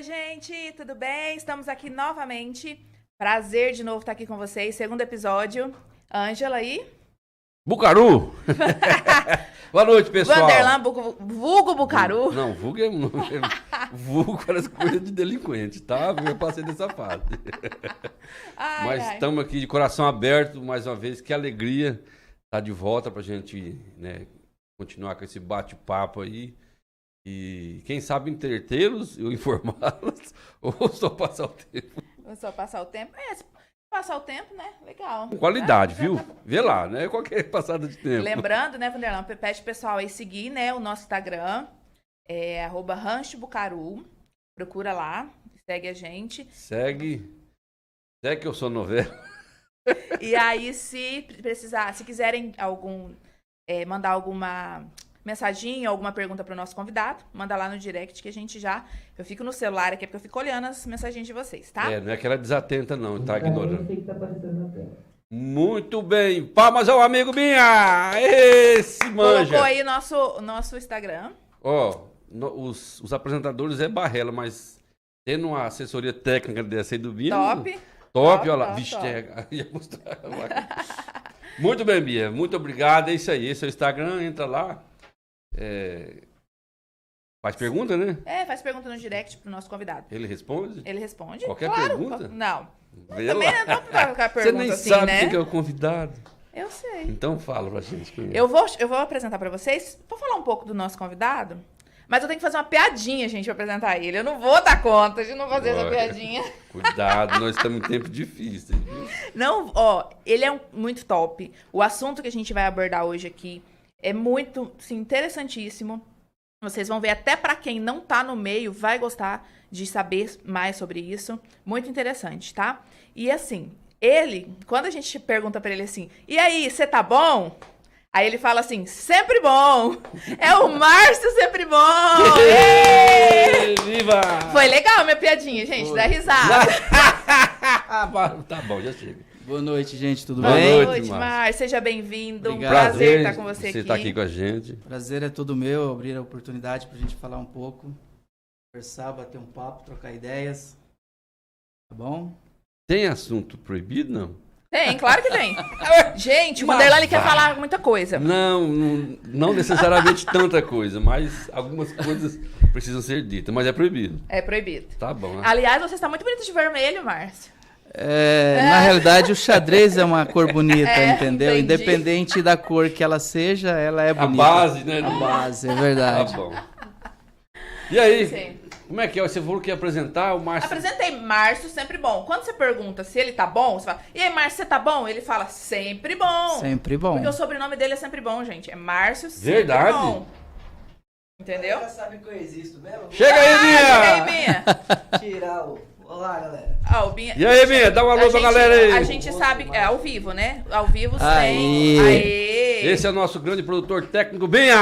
gente, tudo bem? Estamos aqui novamente. Prazer de novo estar aqui com vocês. Segundo episódio. Ângela aí. Bucaru! Boa noite, pessoal. Vanderlan, vulgo Bucaru. Não, vulgo é... vulgo parece coisa de delinquente, tá? Eu passei dessa fase. Mas estamos aqui de coração aberto, mais uma vez. Que alegria estar de volta pra gente, né, continuar com esse bate-papo aí. E quem sabe entretê-los, eu informá-los, ou só passar o tempo. Ou só passar o tempo. Passar o tempo, né? Legal. Com qualidade, viu? Vê lá, né? Qualquer passada de tempo. Lembrando, né, Vanderlan, pede o pessoal aí seguir, né, o nosso Instagram, @Rancho Bucaru. Procura lá, segue a gente. Segue que eu sou novela. E aí, se precisar, se quiserem mandar alguma mensagem, alguma pergunta para o nosso convidado, manda lá no direct que a gente eu fico no celular aqui porque eu fico olhando as mensagens de vocês, tá? Não é aquela desatenta não, tá ignorando. Muito bem, palmas ao amigo Binha, esse manja. Colocou aí nosso Instagram. Os apresentadores é Barrela, mas tendo uma assessoria técnica dessa aí do Binha. Top, olha lá. Vixe, ia mostrar lá. Muito bem, Bia, muito obrigado, é isso aí, esse é o Instagram, entra lá. Faz pergunta, né? Faz pergunta no direct pro nosso convidado. Ele responde? Ele responde. Qualquer pergunta? Não. Vê Também lá. não vamos colocar pergunta. Você nem assim, sabe né? quem é o convidado. Eu sei. Então fala pra gente. Eu vou apresentar pra vocês. Vou falar um pouco do nosso convidado, mas eu tenho que fazer uma piadinha, gente, pra apresentar ele. Eu não vou dar conta de não fazer essa piadinha. Cuidado, nós estamos em tempos difíceis. Viu? Não, ele é muito top. O assunto que a gente vai abordar hoje aqui é muito, assim, interessantíssimo. Vocês vão ver, até para quem não tá no meio, vai gostar de saber mais sobre isso. Muito interessante, tá? E assim, quando a gente pergunta para ele assim, e aí, você tá bom? Aí ele fala assim, sempre bom! É o Márcio sempre bom! Ei, viva! Foi legal minha piadinha, gente, dá risada. Tá bom, já chega. Boa noite, gente, tudo Boa bem? Boa noite, Márcio. Seja bem-vindo. Um prazer estar com você aqui. Você está aqui com a gente. Prazer é todo meu, abrir a oportunidade para a gente falar um pouco, conversar, bater um papo, trocar ideias. Tá bom? Tem assunto proibido, não? Tem, claro que tem. Gente, o Vanderlan quer falar muita coisa. Não necessariamente tanta coisa, mas algumas coisas precisam ser ditas, mas é proibido. É proibido. Tá bom. Né? Aliás, você está muito bonito de vermelho, Márcio. Na realidade, o xadrez é uma cor bonita, entendeu? Entendi. Independente da cor que ela seja, ela é bonita. A base, né? A base, é verdade. Tá bom. E aí, Sim. como é que é? Você falou que ia apresentar o Márcio? Apresentei Márcio sempre bom. Quando você pergunta se ele tá bom, você fala, e aí, Márcio, você tá bom? Ele fala, sempre bom. Sempre bom. Porque o sobrenome dele é sempre bom, gente. É Márcio sempre Verdade? bom. Entendeu? Você sabe que eu existo mesmo? Chega aí, Binha! Chega aí, Binha! Tirar o... Olá, galera. O Binha. E aí, Binha? Dá um alô pra galera aí. A gente sabe, ao vivo, né? Ao vivo Aí. sem. Aê! Esse é o nosso grande produtor técnico, Binha!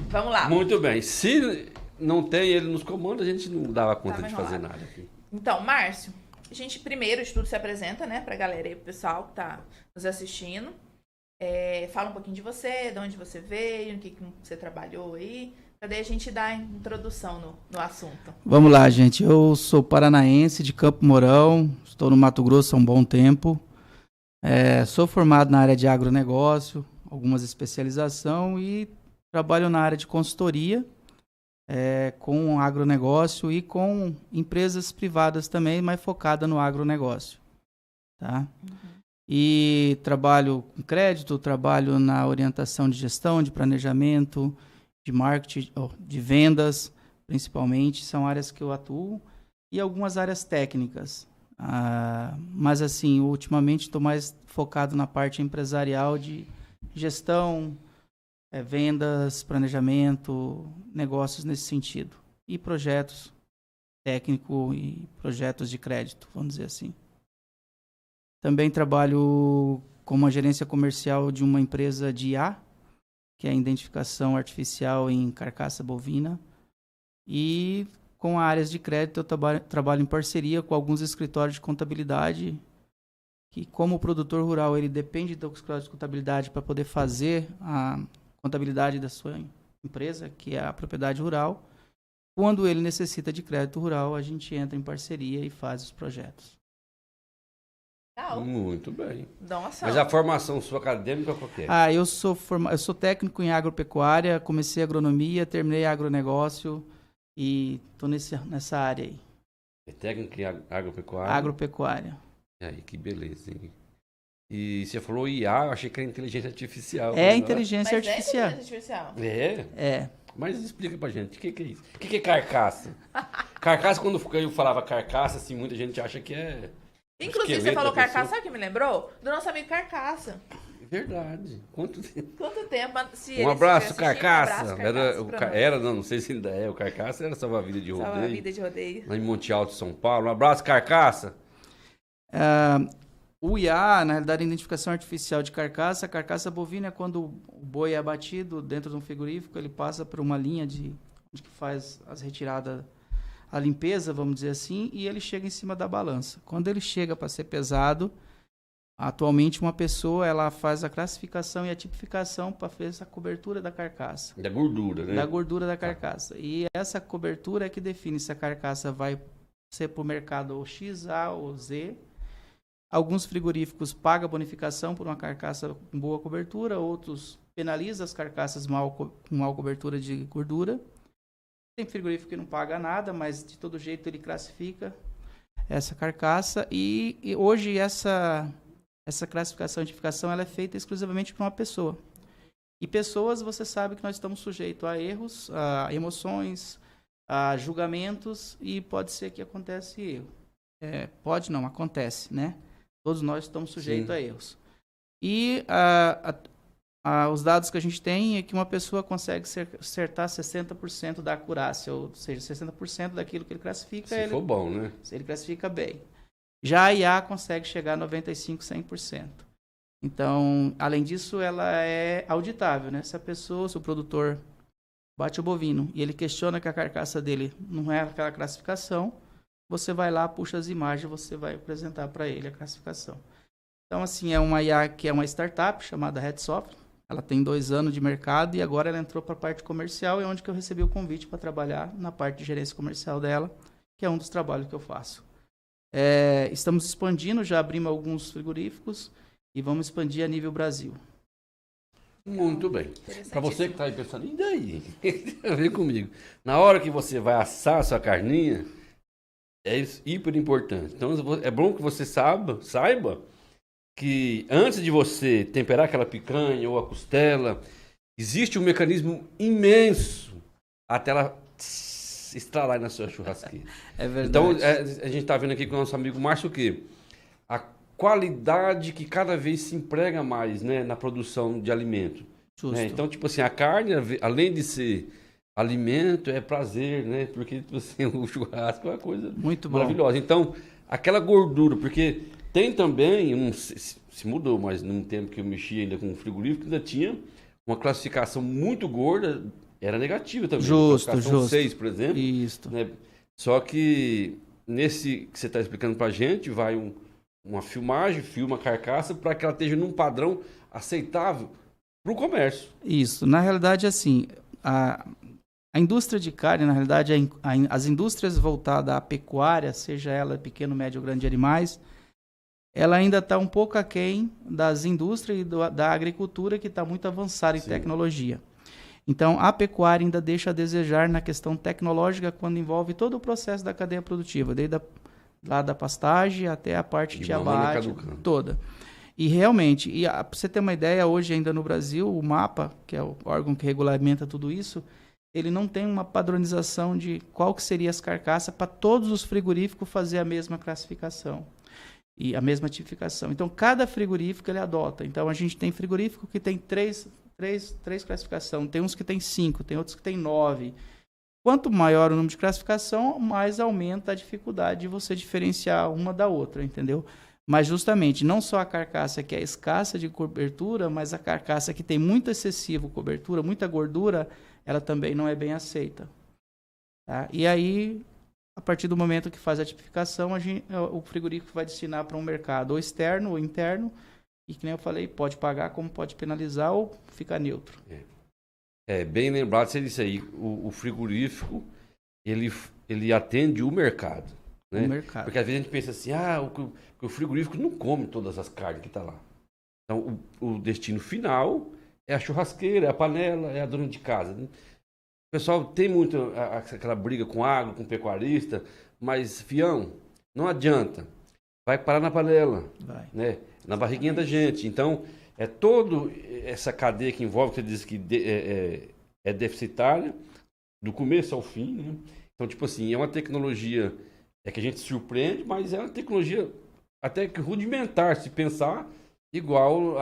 Vamos lá. Muito bem. Se não tem ele nos comandos, a gente não dava conta Tá, de mas fazer vamos lá. nada aqui. Então, Márcio, a gente primeiro de tudo se apresenta, né, pra galera aí, pro pessoal que tá nos assistindo. Fala um pouquinho de você, de onde você veio, o que você trabalhou aí, pra daí a gente dar a introdução no assunto. Vamos lá, gente. Eu sou paranaense de Campo Mourão, estou no Mato Grosso há um bom tempo. Sou formado na área de agronegócio, algumas especialização e trabalho na área de consultoria, com agronegócio e com empresas privadas também, mas focada no agronegócio. Tá? E trabalho com crédito, trabalho na orientação de gestão, de planejamento, de marketing, de vendas, principalmente, são áreas que eu atuo, e algumas áreas técnicas. Mas, assim, ultimamente estou mais focado na parte empresarial de gestão, vendas, planejamento, negócios nesse sentido. E projetos técnicos e projetos de crédito, vamos dizer assim. Também trabalho como a gerência comercial de uma empresa de IA, que é a identificação artificial em carcaça bovina. E com áreas de crédito eu trabalho em parceria com alguns escritórios de contabilidade, que como o produtor rural ele depende do escritório de contabilidade para poder fazer a contabilidade da sua empresa, que é a propriedade rural. Quando ele necessita de crédito rural, a gente entra em parceria e faz os projetos. Legal. Muito bem. Nossa. Mas a formação sua acadêmica qual que é? Eu sou técnico em agropecuária, comecei agronomia, terminei agronegócio e estou nessa área aí. É técnico em agropecuária? Agropecuária. E aí, que beleza, hein? E você falou IA, eu achei que era inteligência artificial. Inteligência artificial. É inteligência artificial. É? Mas explica pra gente, o que é isso? O que é carcaça? Carcaça, quando eu falava carcaça, assim, muita gente acha que é... Inclusive, você falou carcaça, sabe o que me lembrou? Do nosso amigo Carcaça. Verdade. Quanto tempo? Quanto tempo? Um abraço, Carcaça. Um abraço, Carcaça. Não sei se ainda é. O Carcaça era Salva-Vida de Rodeio. Salva-Vida de Rodeio. Lá em Monte Alto, São Paulo. Um abraço, Carcaça. O IA, na realidade, a identificação artificial de carcaça. A carcaça bovina é quando o boi é abatido dentro de um frigorífico, ele passa por uma linha onde que faz as retiradas, a limpeza, vamos dizer assim, e ele chega em cima da balança. Quando ele chega para ser pesado, atualmente uma pessoa ela faz a classificação e a tipificação para fazer essa cobertura da carcaça. Da gordura, né? Da gordura da carcaça. E essa cobertura é que define se a carcaça vai ser para o mercado ou X, A ou Z. Alguns frigoríficos pagam bonificação por uma carcaça com boa cobertura, outros penalizam as carcaças com mal cobertura de gordura. Tem frigorífico que não paga nada, mas de todo jeito ele classifica essa carcaça. E hoje essa classificação e identificação ela é feita exclusivamente por uma pessoa. E pessoas, você sabe que nós estamos sujeitos a erros, a emoções, a julgamentos, e pode ser que aconteça erro. Pode não, acontece, né? Todos nós estamos sujeitos a erros. E os dados que a gente tem é que uma pessoa consegue acertar 60% da acurácia, ou seja, 60% daquilo que ele classifica. Se for bom, né? Ele classifica bem. Já a IA consegue chegar a 95%, 100%. Então, além disso, ela é auditável, né? Se a pessoa, se o produtor bate o bovino e ele questiona que a carcaça dele não é aquela classificação, você vai lá, puxa as imagens, você vai apresentar para ele a classificação. Então, assim, é uma IA que é uma startup chamada Redsoft. Ela tem 2 anos de mercado e agora ela entrou para a parte comercial, é onde que eu recebi o convite para trabalhar na parte de gerência comercial dela, que é um dos trabalhos que eu faço. Estamos expandindo, já abrimos alguns frigoríficos e vamos expandir a nível Brasil. Muito bem. Para você que está aí pensando, e daí? Vem comigo. Na hora que você vai assar a sua carninha, é hiper importante. Então, é bom que você saiba que antes de você temperar aquela picanha ou a costela, existe um mecanismo imenso até ela estralar na sua churrasqueira. É verdade. Então, a gente está vendo aqui com o nosso amigo Márcio o quê? A qualidade que cada vez se emprega mais, né, na produção de alimento. Justo. Então, tipo assim, a carne, além de ser alimento, é prazer, né? Porque tipo assim, o churrasco é uma coisa muito maravilhosa. Então, aquela gordura, porque tem também, não sei se mudou, mas num tempo que eu mexia ainda com frigorífico, ainda tinha uma classificação muito gorda, era negativa também. Justo. 6, por exemplo. Isso. Né? Só que nesse que você está explicando pra gente, vai uma filmagem, filma a carcaça para que ela esteja num padrão aceitável para o comércio. Isso. Na realidade, assim, a indústria de carne, na realidade, as indústrias voltadas à pecuária, seja ela pequeno, médio ou grande de animais, ela ainda está um pouco aquém das indústrias e da agricultura, que está muito avançada em tecnologia. Então, a pecuária ainda deixa a desejar na questão tecnológica quando envolve todo o processo da cadeia produtiva, desde lá da pastagem até a parte de abate, toda. E realmente, para você ter uma ideia, hoje ainda no Brasil, o MAPA, que é o órgão que regulamenta tudo isso, ele não tem uma padronização de qual que seria as carcaças para todos os frigoríficos fazer a mesma classificação e a mesma tipificação. Então, cada frigorífico ele adota. Então, a gente tem frigorífico que tem três classificações, tem uns que tem 5, tem outros que tem 9. Quanto maior o número de classificação, mais aumenta a dificuldade de você diferenciar uma da outra, entendeu? Mas justamente, não só a carcaça que é escassa de cobertura, mas a carcaça que tem muito excessivo cobertura, muita gordura, ela também não é bem aceita. Tá? E aí, a partir do momento que faz a tipificação, o frigorífico vai destinar para um mercado ou externo ou interno, e que nem eu falei, pode pagar como pode penalizar ou ficar neutro. Bem lembrado, você disse aí, o frigorífico, ele atende o mercado, né? O mercado. Porque às vezes a gente pensa assim, o frigorífico não come todas as carnes que tá lá. Então, o destino final é a churrasqueira, é a panela, é a dona de casa, né? O pessoal tem muito aquela briga com agro, com pecuarista, mas, fião, não adianta. Vai parar na panela, né? Na barriguinha da gente. Então, é toda essa cadeia que envolve, que você diz que é deficitária, do começo ao fim, né? Então, tipo assim, é uma tecnologia que a gente se surpreende, mas é uma tecnologia até que rudimentar, se pensar, igual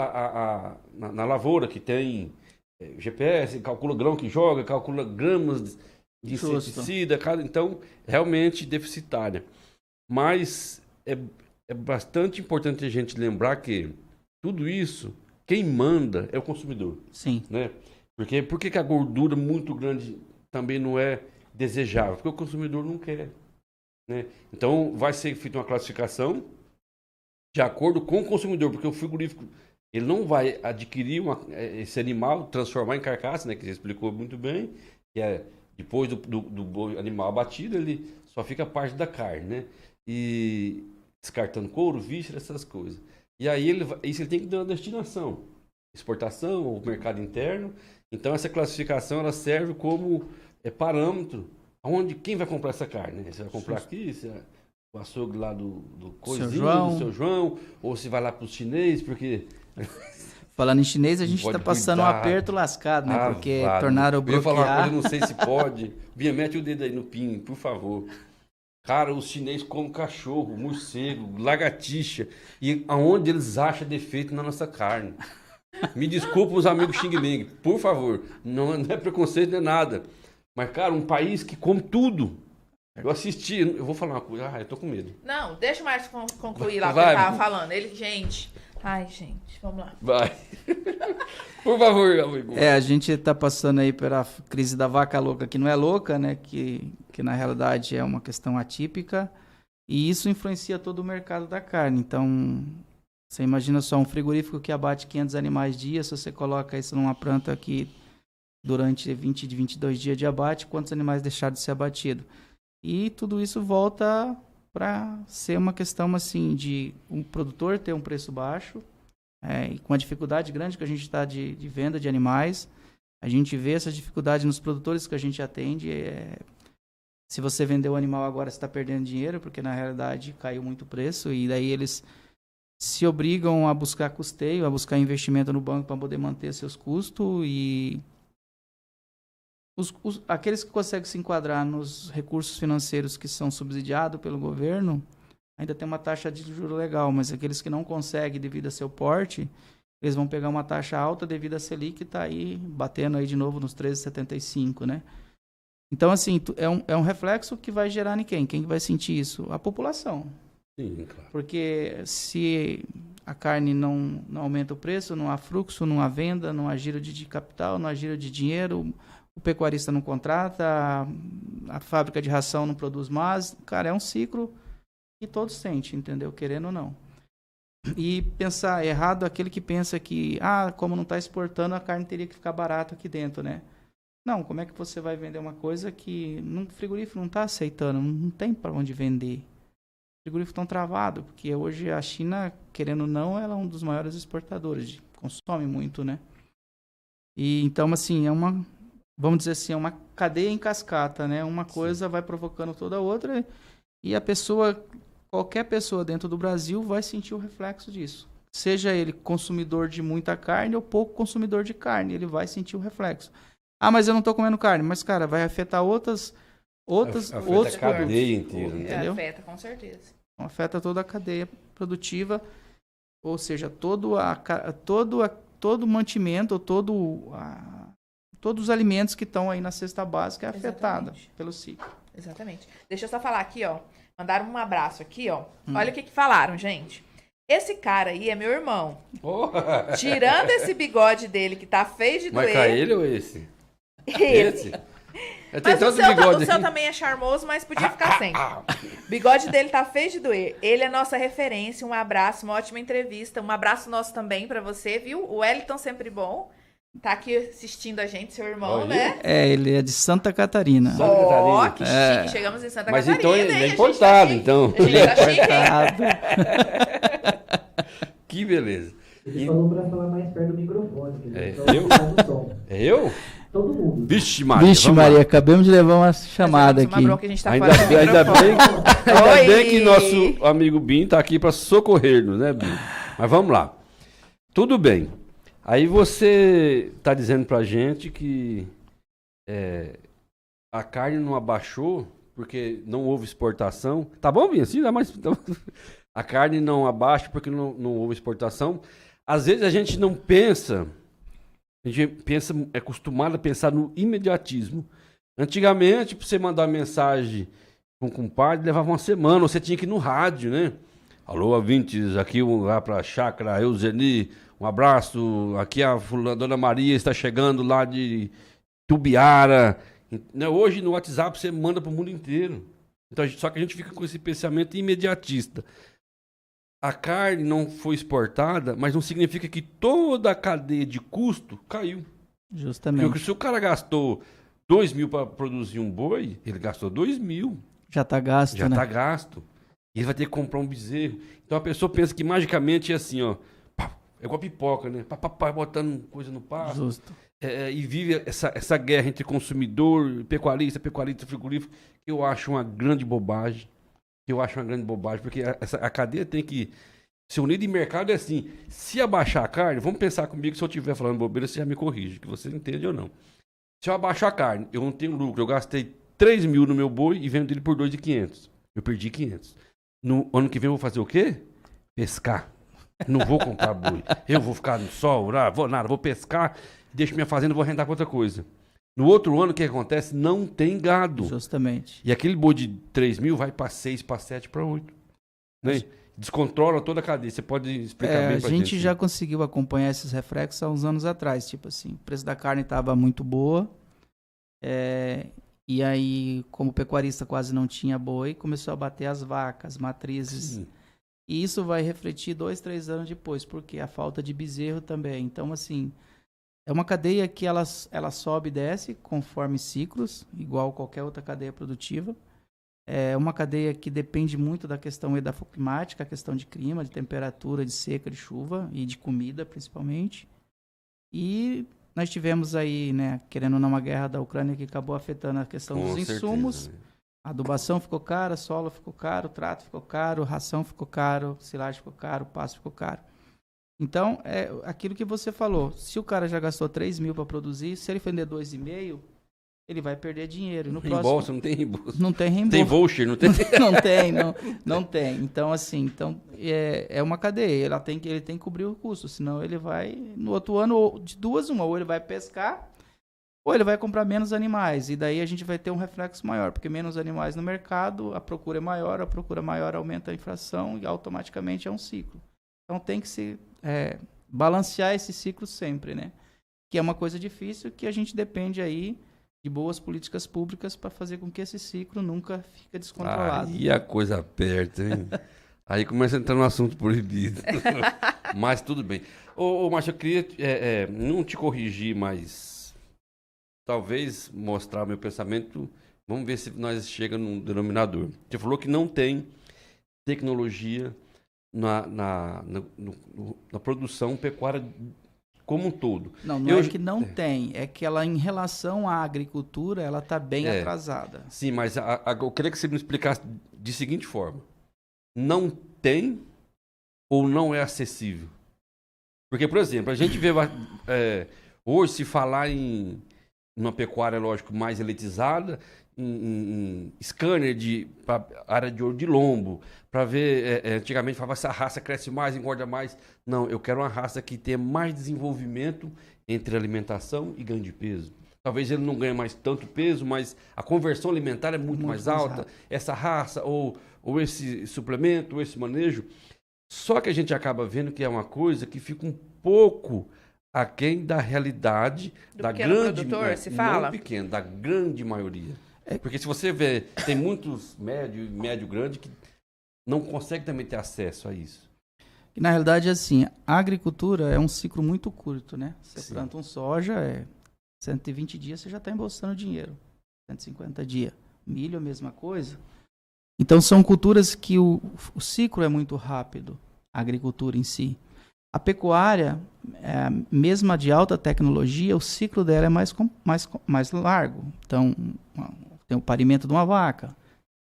na lavoura, que tem GPS, calcula grão que joga, calcula gramas de inseticida, então, realmente deficitária. Mas é bastante importante a gente lembrar que tudo isso, quem manda é o consumidor. Sim. Né? Porque por que a gordura muito grande também não é desejável? Porque o consumidor não quer. Né? Então, vai ser feita uma classificação de acordo com o consumidor, porque o frigorífico ele não vai adquirir esse animal, transformar em carcaça, né, que você explicou muito bem, que depois do animal abatido, ele só fica parte da carne, né? E descartando couro, víscera, essas coisas. E aí isso ele tem que dar uma destinação, exportação ou mercado interno. Então essa classificação ela serve como parâmetro aonde quem vai comprar essa carne, né? Você vai comprar aqui, o açougue lá do Coisinho, do seu João, ou se vai lá para os chinês, porque... Falando em chinês, a gente está passando um aperto lascado, né? Porque tornaram bloquear... Eu ia falar uma coisa, não sei se pode. Bia, mete o dedo aí no pin, por favor. Cara, os chineses comem cachorro, morcego, lagartixa, e aonde eles acham defeito na nossa carne. Me desculpa os amigos Xing Ling, por favor. Não é preconceito, não é nada. Mas, cara, um país que come tudo. Eu assisti, eu vou falar uma coisa, eu tô com medo. Não, deixa o Márcio concluir lá o que ele tava falando. Ai, gente, vamos lá. Vai. Por favor, amigo. A gente tá passando aí pela crise da vaca louca, que não é louca, né? Que na realidade é uma questão atípica. E isso influencia todo o mercado da carne. Então, você imagina só um frigorífico que abate 500 animais dia, se você coloca isso numa planta aqui durante 20 de 22 dias de abate, quantos animais deixaram de ser abatidos? E tudo isso volta para ser uma questão assim de um produtor ter um preço baixo, e com a dificuldade grande que a gente está de venda de animais. A gente vê essa dificuldade nos produtores que a gente atende. Se você vender o animal agora, você está perdendo dinheiro, porque na realidade caiu muito o preço, e daí eles se obrigam a buscar custeio, a buscar investimento no banco para poder manter seus custos. E aqueles que conseguem se enquadrar nos recursos financeiros que são subsidiados pelo governo, ainda tem uma taxa de juros legal, mas aqueles que não conseguem devido a seu porte, eles vão pegar uma taxa alta devido a Selic, que está aí batendo aí de novo nos 13,75, né? Então, assim, é um reflexo que vai gerar em quem? Quem vai sentir isso? A população. Sim, claro. Porque se a carne não aumenta o preço, não há fluxo, não há venda, não há giro de capital, não há giro de dinheiro, o pecuarista não contrata, a fábrica de ração não produz mais. Cara, é um ciclo que todos sentem, entendeu? Querendo ou não. E pensar errado aquele que pensa que, como não está exportando, a carne teria que ficar barata aqui dentro, né? Não, como é que você vai vender uma coisa que no frigorífico não está aceitando, não tem para onde vender? Os frigoríficos estão travados, porque hoje a China, querendo ou não, ela é um dos maiores exportadores, consome muito, né? E então, assim, vamos dizer assim, é uma cadeia em cascata, né? Uma coisa vai provocando toda a outra, e qualquer pessoa dentro do Brasil vai sentir o reflexo disso. Seja ele consumidor de muita carne ou pouco consumidor de carne, ele vai sentir o reflexo. Mas eu não estou comendo carne. Mas, cara, vai afetar outros a cadeia inteira. Entendeu? Afeta, com certeza. Afeta toda a cadeia produtiva, ou seja, todo o mantimento, todos os alimentos que estão aí na cesta básica é afetada pelo ciclo. Exatamente. Deixa eu só falar aqui, ó. Mandaram um abraço aqui, ó. Olha o que falaram, gente. Esse cara aí é meu irmão. Porra. Tirando esse bigode dele, que tá feio de doer. Marca ele ou esse? Esse. Mas o seu também é charmoso, mas podia ficar sem. Bigode dele tá feio de doer. Ele é nossa referência. Um abraço, uma ótima entrevista. Um abraço nosso também pra você, viu? O Wellington sempre bom. tá aqui assistindo a gente, seu irmão, Olha. né? Ele é de Santa Catarina. Santa Catarina. Ó, que chique. Chegamos em Santa Mas Catarina. então ele hein? é A gente importado, tá chique. então. A gente tá chique, hein? Que beleza. Ele falou pra falar mais perto do microfone. Que É, ele tá eu? ouvindo o som. É eu? Todo mundo. Vixe, Maria. Vixe, vamos lá. Maria, acabamos de levar uma chamada Uma aqui. bronca que a gente tá Ainda, fora do ainda microfone. ainda bem que Oi. nosso amigo Bim tá aqui para socorrer-nos, né, Bim? Mas vamos lá. Tudo bem. Aí você tá dizendo pra gente que a carne não abaixou porque não houve exportação. Tá bom, Bim? Assim dá mais. A carne não abaixa porque não houve exportação. Às vezes a gente não pensa. A gente pensa, é acostumado a pensar no imediatismo. Antigamente, para você mandar uma mensagem para um compadre, levava uma semana, você tinha que ir no rádio, né? Alô, ouvintes, aqui lá para a Chácara Euseni, um abraço, aqui a Dona Maria está chegando lá de Tubiara. Hoje no WhatsApp você manda para o mundo inteiro. Então, só que a gente fica com esse pensamento imediatista. A carne não foi exportada, mas não significa que toda a cadeia de custo caiu. Justamente. Porque se o cara gastou 2 mil para produzir um boi, ele gastou 2 mil. Já tá gasto, Já né? está gasto. E ele vai ter que comprar um bezerro. Então a pessoa pensa que magicamente é assim, ó. Pá, é igual pipoca, né? Pá, botando coisa no pasto. Justo. E vive essa guerra entre consumidor, pecuarista, frigorífico, que eu acho uma grande bobagem. Porque a cadeia tem que se unir de mercado é assim. Se abaixar a carne, vamos pensar comigo, se eu estiver falando bobeira, você já me corrige, que você entende ou não. Se eu abaixar a carne, eu não tenho lucro, eu gastei 3 mil no meu boi e vendo ele por 2.500. Eu perdi 500. No ano que vem eu vou fazer o quê? Pescar. Não vou comprar boi. Eu vou ficar no sol, vou pescar, deixo minha fazenda e vou arrendar com outra coisa. No outro ano, o que acontece? Não tem gado. Justamente. E aquele boi de 3 mil vai para 6, para 7, para 8. Né? Descontrola toda a cadeia. Você pode explicar bem pra gente? A gente já conseguiu acompanhar esses reflexos há uns anos atrás. Tipo assim, o preço da carne estava muito boa. E aí, como o pecuarista quase não tinha boi, começou a bater as vacas, matrizes. Sim. E isso vai refletir 2, 3 anos depois, porque a falta de bezerro também. Então, assim, é uma cadeia que ela sobe e desce conforme ciclos, igual qualquer outra cadeia produtiva. É uma cadeia que depende muito da questão edafoclimática, a questão de clima, de temperatura, de seca, de chuva e de comida, principalmente. E nós tivemos aí, né, querendo ou não, uma guerra da Ucrânia que acabou afetando a questão dos insumos. Certeza, né? A adubação ficou cara, solo ficou caro, trato ficou caro, ração ficou caro, silagem ficou caro, pasto ficou caro. Então, é aquilo que você falou. Se o cara já gastou 3 mil para produzir, se ele vender 2,5, ele vai perder dinheiro. No Reembolso, não tem reembolso. Não tem reembolso. Tem voucher, não tem? não tem. Então, assim, é uma cadeia. Ele tem que cobrir o custo, senão ele vai, no outro ano, de duas, ou ele vai pescar, ou ele vai comprar menos animais. E daí a gente vai ter um reflexo maior, porque menos animais no mercado, a procura maior aumenta a inflação e automaticamente é um ciclo. Então tem que se balancear esse ciclo sempre, né? Que é uma coisa difícil, que a gente depende aí de boas políticas públicas para fazer com que esse ciclo nunca fique descontrolado. Aí a coisa aperta, hein? Aí começa a entrar no assunto proibido. Mas tudo bem. Ô Márcio, eu queria não te corrigir, mas talvez mostrar o meu pensamento. Vamos ver se nós chegamos num denominador. Você falou que não tem tecnologia na produção pecuária como um todo. Não é que não tem, é que ela, em relação à agricultura, ela está bem atrasada. Sim, mas eu queria que você me explicasse de seguinte forma. Não tem ou não é acessível? Porque, por exemplo, a gente vê hoje se falar em uma pecuária, lógico, mais elitizada, em scanner para área de ouro de lombo, para ver, antigamente falava essa raça cresce mais, engorda mais. Não, eu quero uma raça que tenha mais desenvolvimento entre alimentação e ganho de peso. Talvez ele não ganhe mais tanto peso, mas a conversão alimentar é muito mais alta. Essa raça, ou esse suplemento, ou esse manejo. Só que a gente acaba vendo que é uma coisa que fica um pouco aquém da realidade da grande produtor, se fala? Não pequeno, da grande maioria. Porque se você vê, tem muitos médio grande que não conseguem também ter acesso a isso. Que, na realidade, assim, a agricultura é um ciclo muito curto, né? Você Sim. planta um soja, 120 dias você já está embolsando dinheiro. 150 dias. Milho, a mesma coisa. Então, são culturas que o ciclo é muito rápido, a agricultura em si. A pecuária, mesmo a de alta tecnologia, o ciclo dela é mais largo. Então, tem o parimento de uma vaca,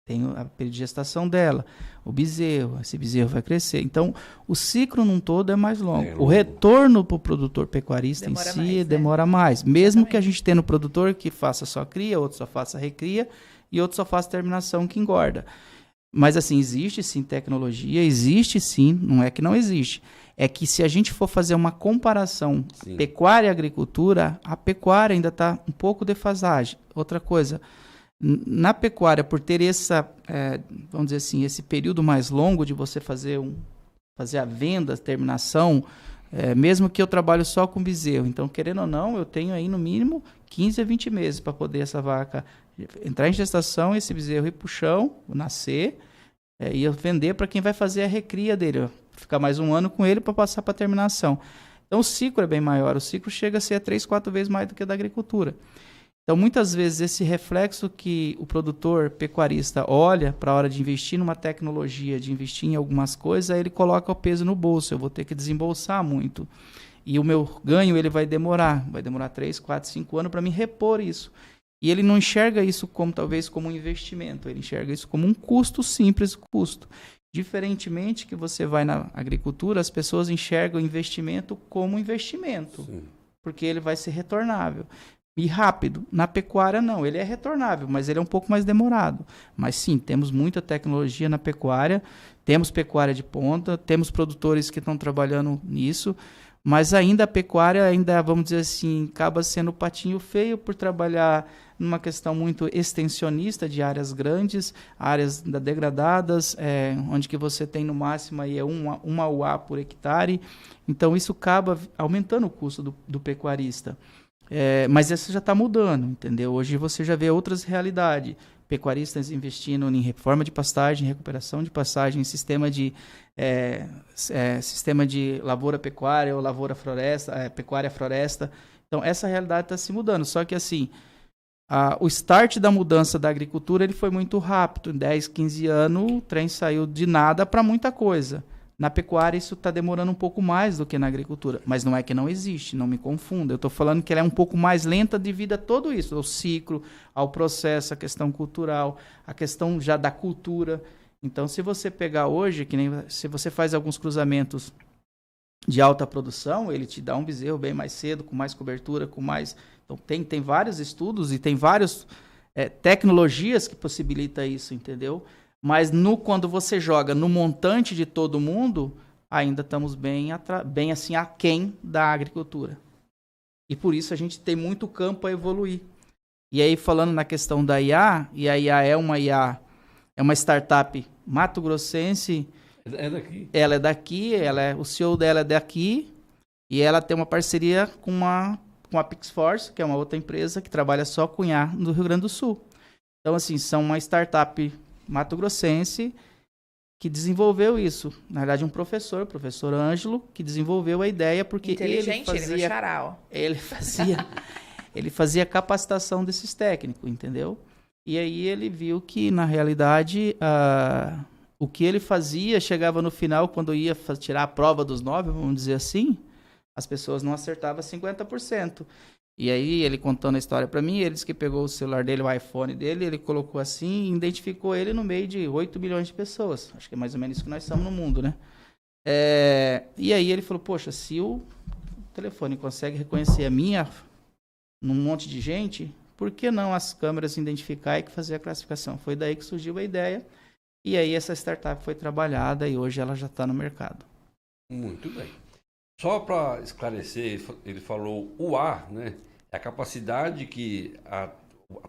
tem a período de gestação dela, o bezerro, esse bezerro vai crescer. Então, o ciclo num todo é mais longo. O retorno para o produtor pecuarista demora em si mais, demora mais. Mesmo que a gente tenha no produtor que faça só cria, outro só faça recria, e outro só faça terminação que engorda. Mas, assim, existe sim tecnologia, existe sim, não é que não existe. É que se a gente for fazer uma comparação pecuária e agricultura, a pecuária ainda está um pouco defasagem. Outra coisa, na pecuária, por ter vamos dizer assim, esse período mais longo de você fazer a venda, a terminação, mesmo que eu trabalho só com bezerro, então, querendo ou não, eu tenho aí no mínimo 15 a 20 meses para poder essa vaca entrar em gestação, esse bezerro ir para o chão, nascer, e eu vender para quem vai fazer a recria dele, ficar mais um ano com ele para passar para a terminação. Então, o ciclo é bem maior, o ciclo chega a ser 3, 4 vezes mais do que o da agricultura. Então, muitas vezes, esse reflexo que o produtor pecuarista olha para a hora de investir numa tecnologia, de investir em algumas coisas, aí ele coloca o peso no bolso, eu vou ter que desembolsar muito. E o meu ganho ele vai demorar 3, 4, 5 anos para me repor isso. E ele não enxerga isso talvez como um investimento, ele enxerga isso como um custo, simples custo. Diferentemente que você vai na agricultura, as pessoas enxergam o investimento como investimento, porque ele vai ser retornável. E rápido. Na pecuária, não. Ele é retornável, mas ele é um pouco mais demorado. Mas sim, temos muita tecnologia na pecuária, temos pecuária de ponta, temos produtores que estão trabalhando nisso, mas ainda a pecuária, vamos dizer assim, acaba sendo o patinho feio por trabalhar numa questão muito extensionista de áreas grandes, áreas degradadas, onde que você tem no máximo aí uma UA por hectare. Então, isso acaba aumentando o custo do pecuarista. Mas isso já está mudando, entendeu? Hoje você já vê outras realidades. Pecuaristas investindo em reforma de pastagem, recuperação de pastagem, sistema de lavoura-pecuária ou lavoura-floresta, pecuária-floresta. Então, essa realidade está se mudando. Só que, assim, o start da mudança da agricultura ele foi muito rápido. Em 10, 15 anos, o trem saiu de nada para muita coisa. Na pecuária, isso está demorando um pouco mais do que na agricultura. Mas não é que não existe, não me confunda. Eu estou falando que ela é um pouco mais lenta devido a tudo isso, ao ciclo, ao processo, a questão cultural, a questão já da cultura. Então, se você pegar hoje, se você faz alguns cruzamentos de alta produção, ele te dá um bezerro bem mais cedo, com mais cobertura, com mais... Então, tem vários estudos e tem várias tecnologias que possibilitam isso, entendeu? Mas quando você joga no montante de todo mundo, ainda estamos bem assim aquém da agricultura. E por isso a gente tem muito campo a evoluir. E aí falando na questão da IA, e a IA é uma startup mato-grossense. É daqui? Ela é daqui, o CEO dela é daqui, e ela tem uma parceria com a Pixforce, que é uma outra empresa que trabalha só com IA no Rio Grande do Sul. Então, assim, são uma startup mato-grossense que desenvolveu isso. Na verdade, o professor Ângelo, que desenvolveu a ideia, porque ele fazia capacitação desses técnicos, entendeu? E aí ele viu que, na realidade, o que ele fazia, chegava no final, quando ia tirar a prova dos 9, vamos dizer assim, as pessoas não acertavam 50%. E aí, ele contando a história para mim, ele disse que pegou o celular dele, o iPhone dele, ele colocou assim e identificou ele no meio de 8 milhões de pessoas. Acho que é mais ou menos isso que nós estamos no mundo, né? E aí ele falou, poxa, se o telefone consegue reconhecer a minha num monte de gente, por que não as câmeras identificar e fazer a classificação? Foi daí que surgiu a ideia. E aí essa startup foi trabalhada e hoje ela já está no mercado. Muito bem. Só para esclarecer, ele falou o ar, né? É a capacidade que a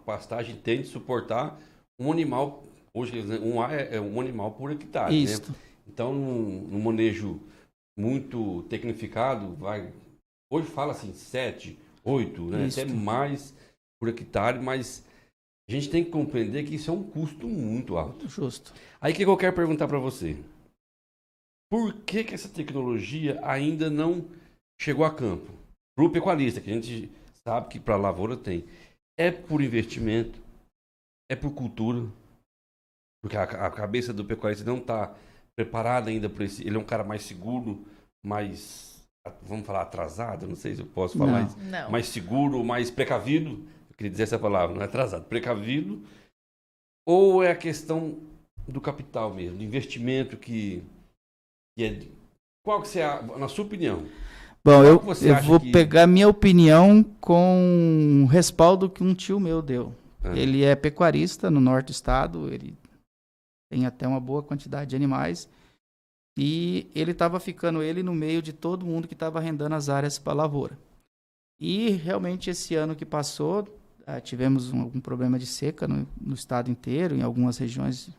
pastagem tem de suportar um animal. Hoje, um ar é um animal por hectare, né? Então, num manejo muito tecnificado, hoje fala assim, 7, 8, né? Até mais por hectare, mas a gente tem que compreender que isso é um custo muito alto. Justo. Aí o que eu quero perguntar para você? Por que que essa tecnologia ainda não chegou a campo? Para o pecuarista, que a gente sabe que para a lavoura tem. É por investimento, é por cultura, porque a cabeça do pecuarista não está preparada ainda para esse. Ele é um cara mais seguro, mais, vamos falar, atrasado, não sei se eu posso falar isso. Não. Mais seguro, mais precavido. Eu queria dizer essa palavra, não é atrasado, precavido. Ou é a questão do capital mesmo, do investimento que é. Qual que você, na sua opinião? Bom, eu você vou que... pegar minha opinião com o respaldo que um tio meu deu. Ele é pecuarista no norte do estado, ele tem até uma boa quantidade de animais. E ele estava ficando no meio de todo mundo que estava arrendando as áreas para lavoura. E realmente esse ano que passou, tivemos algum problema de seca no estado inteiro, em algumas regiões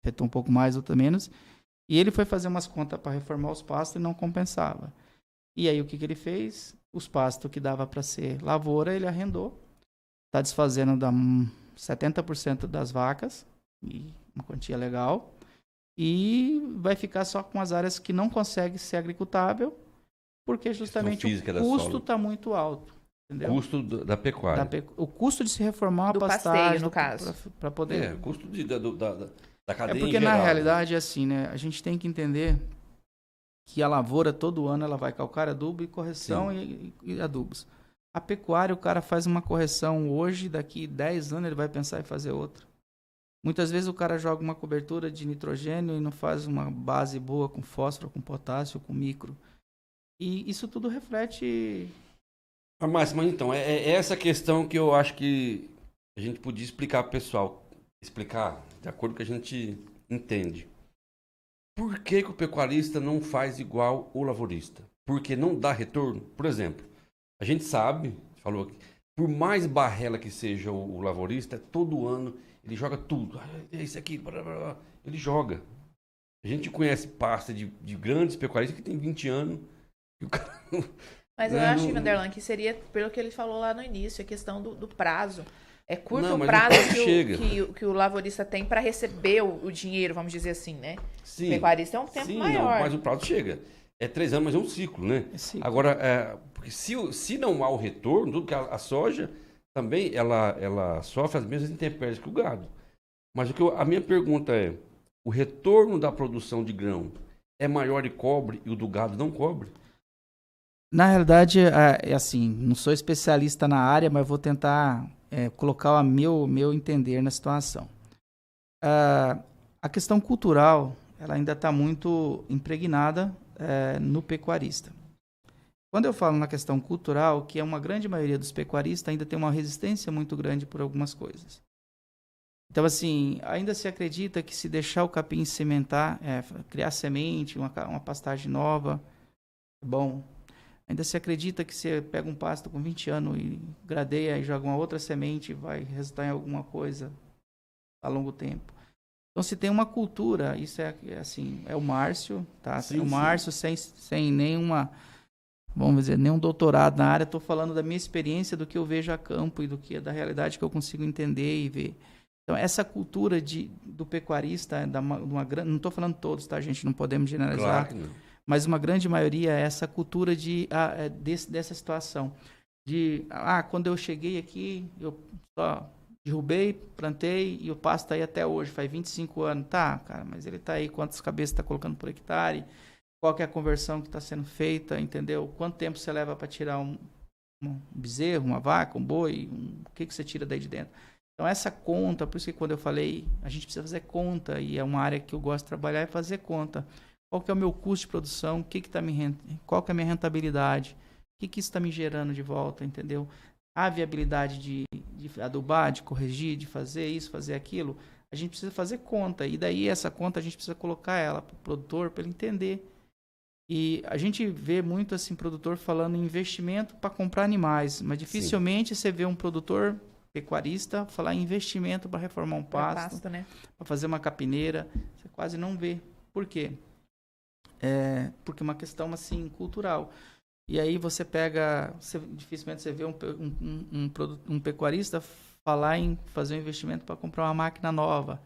afetou um pouco mais, outra menos. E ele foi fazer umas contas para reformar os pastos e não compensava. E aí o que ele fez? Os pastos que dava para ser lavoura, ele arrendou. Está desfazendo 70% das vacas, e uma quantia legal. E vai ficar só com as áreas que não conseguem ser agricultável, porque justamente o custo está muito alto. Entendeu? Custo da pecuária. O custo de se reformar do uma pastagem, no caso. Para poder... custo da cadeia porque em geral, na realidade é assim, né? A gente tem que entender que a lavoura todo ano ela vai calcário, adubo e correção e adubos. A pecuária, o cara faz uma correção hoje, daqui 10 anos ele vai pensar em fazer outra. Muitas vezes o cara joga uma cobertura de nitrogênio e não faz uma base boa com fósforo, com potássio, com micro. E isso tudo reflete... Mas então, é essa questão que eu acho que a gente podia explicar para o pessoal. Explicar de acordo com o que a gente entende. Por que o pecuarista não faz igual o lavourista? Porque não dá retorno? Por exemplo, a gente sabe, falou aqui, por mais barrela que seja o lavourista, todo ano ele joga tudo. É isso aqui, blá, blá, blá. Ele joga. A gente conhece pasta de grandes pecuaristas que tem 20 anos e o cara não... Mas eu acho, Vanderlan, que seria, pelo que ele falou lá no início, a questão do prazo. É curto o prazo que o lavorista tem para receber o dinheiro, vamos dizer assim, né? Sim. O pecuarista é um tempo maior. Não, mas o prazo chega. É 3 anos, mas é um ciclo, né? Agora, porque se não há o retorno, tudo que a soja também, ela sofre as mesmas intempéries que o gado. Mas a minha pergunta é, o retorno da produção de grão é maior de cobre e o do gado não cobre? Na realidade, é assim, não sou especialista na área, mas vou tentar colocar o meu entender na situação. A questão cultural, ela ainda está muito impregnada no pecuarista. Quando eu falo na questão cultural, que é uma grande maioria dos pecuaristas ainda tem uma resistência muito grande por algumas coisas. Então, assim, ainda se acredita que se deixar o capim sementar, criar semente, uma pastagem nova, é bom. Ainda se acredita que você pega um pasto com 20 anos e gradeia e joga uma outra semente, vai resultar em alguma coisa a longo tempo. Então, se tem uma cultura, isso assim, é o Márcio, tá? Sim, o Márcio sem nenhuma, vamos dizer, nenhum doutorado na área, estou falando da minha experiência, do que eu vejo a campo e da realidade que eu consigo entender e ver. Então, essa cultura do pecuarista, não estou falando todos, tá, gente? Não podemos generalizar. Claro que não. Mas uma grande maioria é essa cultura dessa situação. Quando eu cheguei aqui, eu só derrubei, plantei e o pasto está aí até hoje, faz 25 anos. Tá, cara, mas ele está aí, quantas cabeças está colocando por hectare, qual que é a conversão que está sendo feita, entendeu? Quanto tempo você leva para tirar um bezerro, uma vaca, um boi, o que você tira daí de dentro? Então essa conta, por isso que quando eu falei, a gente precisa fazer conta, e é uma área que eu gosto de trabalhar, é fazer conta. Qual que é o meu custo de produção? Qual que é a minha rentabilidade? O que isso está me gerando de volta, entendeu? A viabilidade de adubar, de corrigir, de fazer isso, fazer aquilo. A gente precisa fazer conta. E daí essa conta a gente precisa colocar ela para o produtor, para ele entender. E a gente vê muito assim produtor falando em investimento para comprar animais. Mas dificilmente você vê um produtor pecuarista falar em investimento para reformar um pasto, né? Para fazer uma capineira. Você quase não vê. Por quê? Porque é uma questão assim cultural. E aí você pega, dificilmente você vê um pecuarista falar em fazer um investimento para comprar uma máquina nova.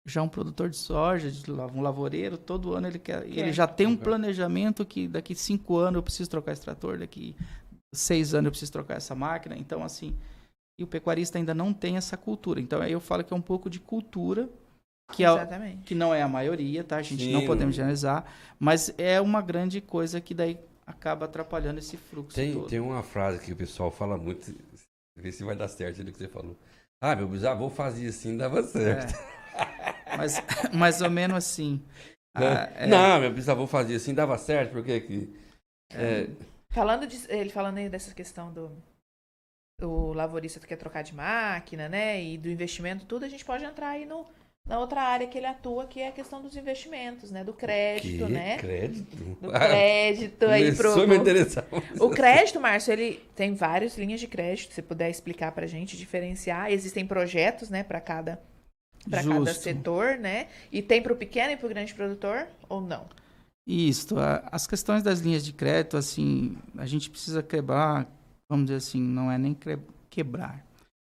Já um produtor de soja, um lavoureiro, todo ano ele já tem um planejamento que daqui 5 anos eu preciso trocar esse trator, daqui 6 anos eu preciso trocar essa máquina. Então, assim, e o pecuarista ainda não tem essa cultura. Então, aí eu falo que é um pouco de cultura, que não é a maioria, tá? A gente não podemos generalizar, mas é uma grande coisa que daí acaba atrapalhando esse fluxo todo. Tem uma frase que o pessoal fala muito, vê se vai dar certo do que você falou. Ah, meu bisavô fazia assim, dava certo. Mas mais ou menos assim. Não, meu bisavô fazia assim, dava certo, porque aqui... Ele falando aí dessa questão do lavorista que quer trocar de máquina, né, e do investimento, tudo, a gente pode entrar aí na outra área que ele atua, que é a questão dos investimentos, né, do crédito, né? Crédito? Do crédito aí pro... me interessar. O crédito, Márcio, ele tem várias linhas de crédito, se você puder explicar pra gente, diferenciar. Existem projetos, né, para cada setor, né? E tem para o pequeno e para o grande produtor ou não? Isso. As questões das linhas de crédito, assim, a gente precisa quebrar, vamos dizer assim, não é nem quebrar,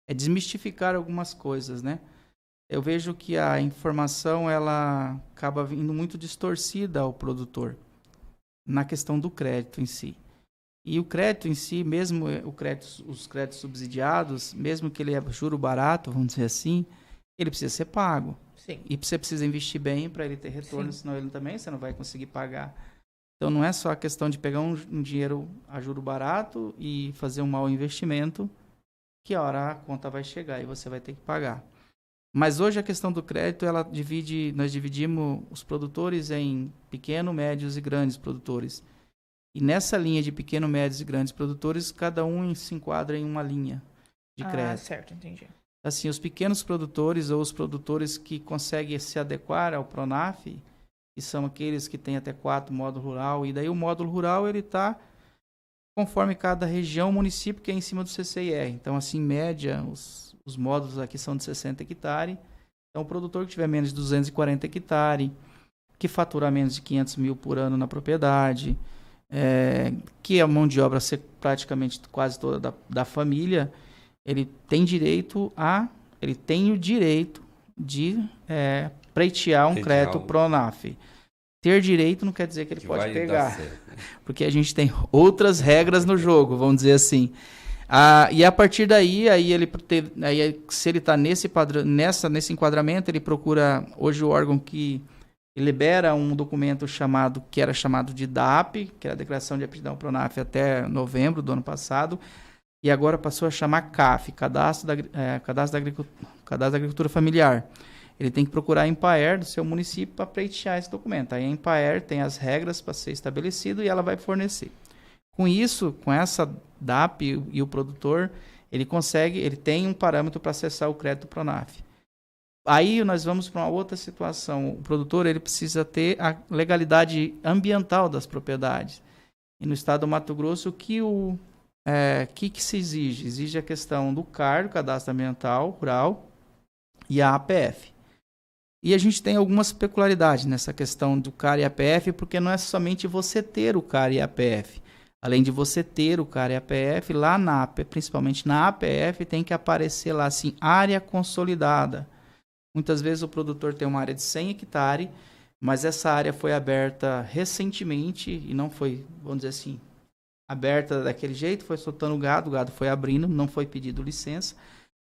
é desmistificar algumas coisas, né? Eu vejo que a informação, ela acaba vindo muito distorcida ao produtor na questão do crédito em si. E o crédito em si, mesmo os créditos subsidiados, mesmo que ele é juro barato, vamos dizer assim, ele precisa ser pago. Sim. E você precisa investir bem para ele ter retorno, senão ele também você não vai conseguir pagar. Então não é só a questão de pegar um dinheiro a juro barato e fazer um mau investimento, que a hora a conta vai chegar e você vai ter que pagar. Mas hoje a questão do crédito, nós dividimos os produtores em pequeno, médios e grandes produtores. E nessa linha de pequeno, médios e grandes produtores, cada um se enquadra em uma linha de crédito. Ah, certo, entendi. Assim, os pequenos produtores ou os produtores que conseguem se adequar ao Pronaf, que são aqueles que têm até 4 módulo rural, e daí o módulo rural ele está conforme cada região, município, que é em cima do CCIR. Então, assim, em média, os módulos aqui são de 60 hectares. Então, o produtor que tiver menos de 240 hectares, que fatura menos de 500 mil por ano na propriedade, que a mão de obra ser praticamente quase toda da família, ele tem o direito de pleitear um crédito Pronaf. Ter direito não quer dizer que ele pode pegar, porque a gente tem outras regras no jogo, vamos dizer assim. E a partir daí, se ele está nesse padrão, nesse enquadramento, ele procura hoje o órgão que libera um documento que era chamado de DAP, que era a Declaração de Aptidão Pronaf até novembro do ano passado, e agora passou a chamar CAF, Cadastro da Agricultura Familiar. Ele tem que procurar a Empaer do seu município para pleitear esse documento. Aí a Empaer tem as regras para ser estabelecido e ela vai fornecer. Com isso, com essa DAP e o produtor, ele tem um parâmetro para acessar o crédito Pronaf. Aí nós vamos para uma outra situação. O produtor ele precisa ter a legalidade ambiental das propriedades. E no estado do Mato Grosso, o que se exige? Exige a questão do CAR, Cadastro Ambiental Rural, e a APF. E a gente tem algumas peculiaridades nessa questão do CAR e APF, porque não é somente você ter o CAR e APF. Além de você ter o CAR e APF, lá principalmente na APF, tem que aparecer lá assim, área consolidada. Muitas vezes o produtor tem uma área de 100 hectares, mas essa área foi aberta recentemente e não foi, vamos dizer assim, aberta daquele jeito, foi soltando o gado foi abrindo, não foi pedido licença.